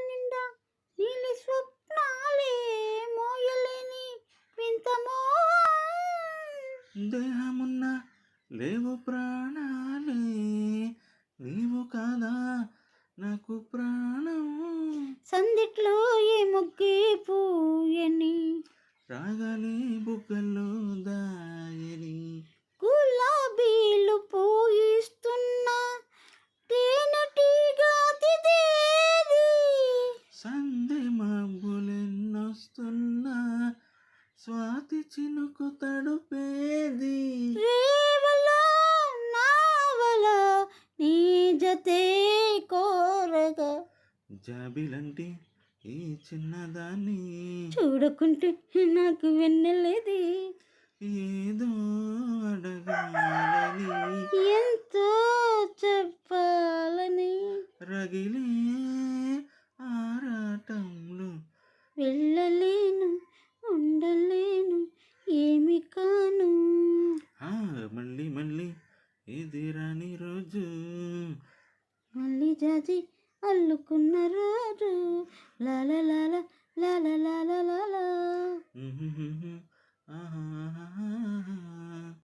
నిండా నీలి స్వప్నాలే మోయలేని వింతమో దేహమున్న లేవు ప్రాణాలే నీవు కాదా నాకు ప్రాణం సందిట్లో ఏ మొగ్గే పూయని రాగాలి బుగ్గల్లో దాయని గులాబీలు పూయిస్తున్నా తేనెటీగా తిదేది సందె మబ్బులెన్నొస్తున్నా స్వాతి చినుకు తడుపేది రేవలో నావలో నీ జతే కోరగా జాబిలంటి ఈ చిన్నదాన్ని చూడకుంటే నాకు వెన్నెలేది ఏదో అడగాలని ఎంతో చెప్పాలని రగిలే ఆరాటంలో వెళ్ళలేను ఉండలేను ఏమి కాను మళ్ళీ మళ్ళీ ఇది రాని రోజు మళ్ళీ జాజి అల్లుకున్న రోజు లాల లాల లాల లాల లాల ఆహా